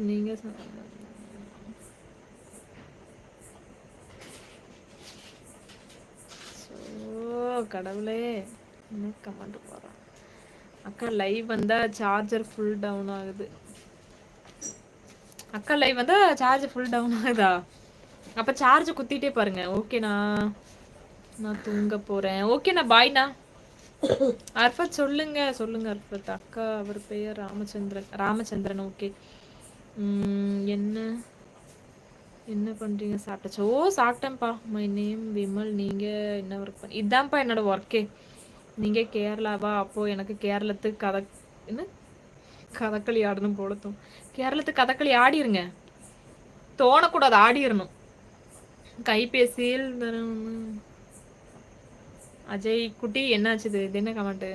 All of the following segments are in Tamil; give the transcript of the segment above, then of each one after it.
நீங்க கடவுளே என்ன கமெண்ட் போடுறான். அக்கா லைவ் வந்தா சார்ஜர் ஃபுல் டவுன் ஆகுது. அக்கா லைவ் வந்தா சார்ஜ் ஃபுல் டவுன் ஆகுதா? அப்ப சார்ஜ் குத்திட்டே பாருங்க. ஓகேண்ணா, நான் தூங்க போறேன். ஓகேண்ணா, பாய்ண்ணா. அர்ஃபத் சொல்லுங்க சொல்லுங்க அர்ஃபத். அக்கா அவர் பெயர் ராமச்சந்திரன். ஓகே. என்ன என்ன பண்றீங்க? சாப்பிட்டாச்சு. ஓ சாப்பிட்டேன்ப்பா. My name Vimal. நீங்க என்ன ஒர்க் பண்ணி? இதான்ப்பா என்னோட ஒர்க்கே. நீங்க கேரளாவா? அப்போ எனக்கு கேரளத்து என்ன கதகளி ஆடணும் போலத்தும். கேரளத்து கதகளி ஆடிருங்க. தோணக்கூடாது, ஆடிரணும். கைபேசியில் அஜய் குட்டி என்னாச்சுது? இது என்ன கமெண்ட்?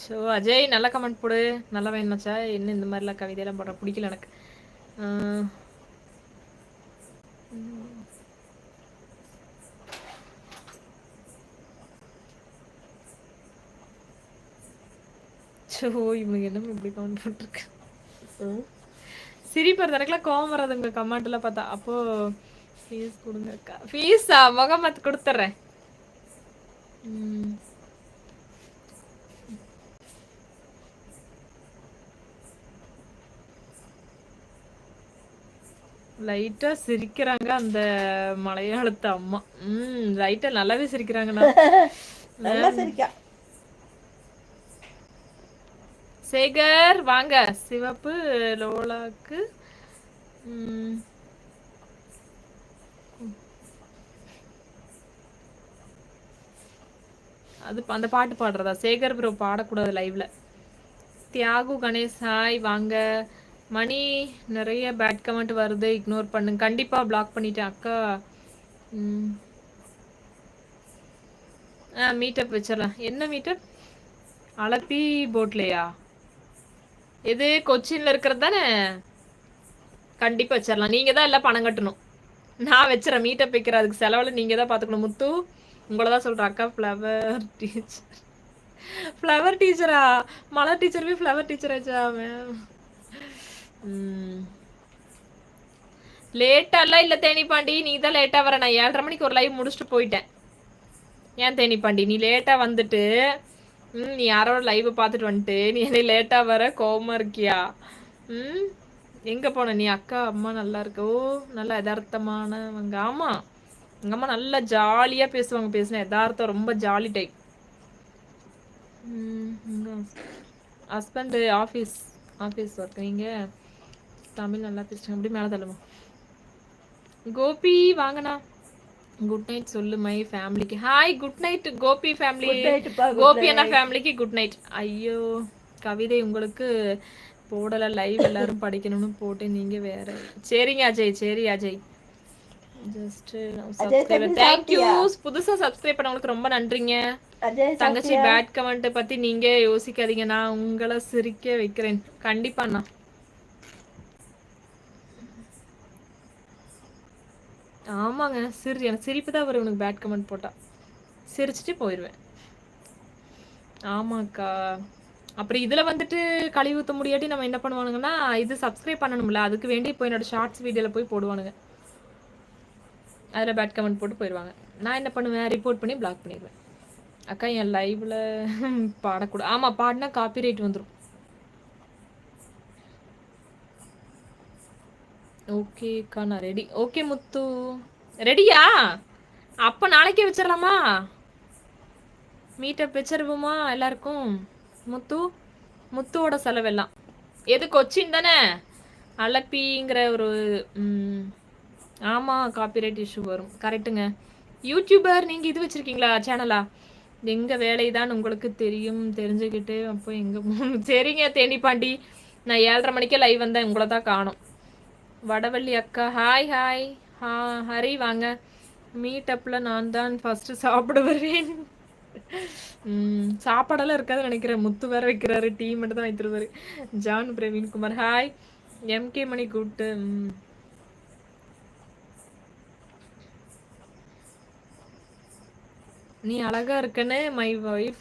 ஸோ அஜய் நல்ல கமெண்ட் போடு. நல்லா வேணுமாச்சா? என்ன இந்த மாதிரிலாம் கவிதையெல்லாம் போடுற பிடிக்கல எனக்கு. ஸோ இவனுக்கு என்ன இப்படி கமெண்ட் போட்டிருக்கு? சிரிப்பர் எனக்குலாம் கோவம் வராது உங்க கமெண்ட் எல்லாம் பார்த்தா. அப்போ ஃபீஸ் கொடுங்க அக்கா. ஃபீஸா? முகமத் கொடுத்துட்றேன். லைட்டா சிரிக்கிறாங்க அந்த மலையாளத்து அம்மா. லைட்டா நல்லாவே சிரிக்கிறாங்கண்ணா. நல்லா சிரிக்கா. சேகர் வாங்க. சிவப்பு லோலாக்கு அது அந்த பாட்டு பாடுறதா? சேகர் ப்ரோ பாடக்கூடாது லைவ்ல. தியாகு கணேஷ் ஹாய் வாங்க. மணி நிறைய பேட் கமெண்ட் வருது, இக்னோர் பண்ணுங்க. கண்டிப்பா பிளாக் பண்ணிட்டேன் அக்கா. மீட்டப் வச்சிடலாம். என்ன மீட்டப்? அலப்பி போட்லையா? எது கொச்சின்ல இருக்கிறது தானே? கண்டிப்பா வச்சிடலாம். நீங்க தான் எல்லாம் பணம் கட்டணும். நான் வச்சுறேன். மீட்டப் வைக்கிற அதுக்கு செலவுல நீங்க தான் பாத்துக்கணும். முத்து உங்களை தான் சொல்றேன் அக்கா. Flower teacher. ஃப்ளவர் டீச்சரா? மலர் டீச்சருமே ஃப்ளவர் டீச்சர் ஆச்சா மேம்? லேட்டாலாம் இல்லை தேனிப்பாண்டி. நீ தான் லேட்டாக வர. நான் 7:30 மணிக்கு ஒரு லைவ் முடிச்சுட்டு போயிட்டேன். ஏன் தேனிப்பாண்டி நீ லேட்டாக வந்துட்டு நீ யாரோட லைவ் பார்த்துட்டு வந்துட்டு நீ என்ன லேட்டாக வர கோவமா இருக்கியா? எங்கே போன நீ? அக்கா அம்மா நல்லா இருக்கு. ஓ நல்லா யதார்த்தமானவங்க. ஆமாம் எங்கள் அம்மா நல்லா ஜாலியாக பேசுவாங்க. பேசினா யதார்த்தம், ரொம்ப jolly type. Husband office work. நீங்கள் தமிழ் நல்லா பேசுகிறேன். அப்படி மேலே தள்ளுமா. கோபி வாங்கண்ணா. குட் நைட் சொல்லு மை ஃபேமிலிக்கு. Hi good night Gopi family. Gopi அண்ணா ஃபேமிலிக்கு குட் நைட். ஐயோ கவிதை உங்களுக்கு போடலை. லைவ் எல்லாரும் படிக்கணும்னு போட்டு நீங்க வேற. சரிங்க அஜய். சரி அஜய். Just subscriber. தேங்க்யூ. புதுசா சப்ஸ்கிரைப் பண்ணவங்களுக்கு ரொம்ப நன்றிங்க. தங்கச்சி பேட் கமெண்ட் பத்தி நீங்க யோசிக்காதீங்க. நான் உங்களை சிரிக்க வைக்கிறேன் கண்டிப்பா அண்ணா. ஆமாங்க எனக்கு சிரிப்பு தான் வரும் உனக்கு பேட் கமெண்ட் போட்டா. சிரிச்சுட்டு போயிடுவேன். ஆமாக்கா. அப்புறம் இதில் வந்துட்டு கழுவி ஊற்ற முடியாட்டி நம்ம என்ன பண்ணுவானுங்கன்னா, இது சப்ஸ்கிரைப் பண்ணணும்ல, அதுக்கு வேண்டி போய் என்னோட ஷார்ட்ஸ் வீடியோவில் போய் போடுவானுங்க. அதில் பேட் கமெண்ட் போட்டு போயிடுவாங்க. நான் என்ன பண்ணுவேன், ரிப்போர்ட் பண்ணி பிளாக் பண்ணிடுவேன். அக்கா என் லைவில் பாடக்கூடாது. ஆமாம் பாடினா காப்பி ரைட் வந்துடும். ஓகேக்கா நான் ரெடி. ஓகே முத்து ரெடியா? அப்போ நாளைக்கே வச்சிடலாமா? மீட்டப் வச்சிருவோமா எல்லாருக்கும்? முத்துவோட செலவெல்லாம் எது கொச்சின் தானே? அலப்பிங்கிற ஒரு ஆமாம் காப்பிரைட் இஷ்யூ வரும். கரெக்டுங்க. யூடியூபர் நீங்கள் இது வச்சுருக்கீங்களா சேனலா? எங்கள் வேலை தான் உங்களுக்கு தெரிஞ்சுக்கிட்டு அப்போ எங்கே போகணும்? சரிங்க தேனிப்பாண்டி. நான் 7:30 மணிக்கே லைவ் வந்தேன். உங்களை தான் காணும். வடவள்ளி அக்கா ஹாய் ஹாய். ஹரி வாங்க. மீட்டப்பில் நான் தான் ஃபஸ்ட்டு சாப்பிட வருவேன். சாப்பாடெல்லாம் இருக்காதுன்னு நினைக்கிறேன். முத்து வேற வைக்கிறாரு. டீ மட்டும் தான் வைத்திருவாரு. ஜான் பிரவீன்குமார் ஹாய். எம்கே மணி கூப்பிட்டு நீ அழகா இருக்கன்னு மை வைஃப்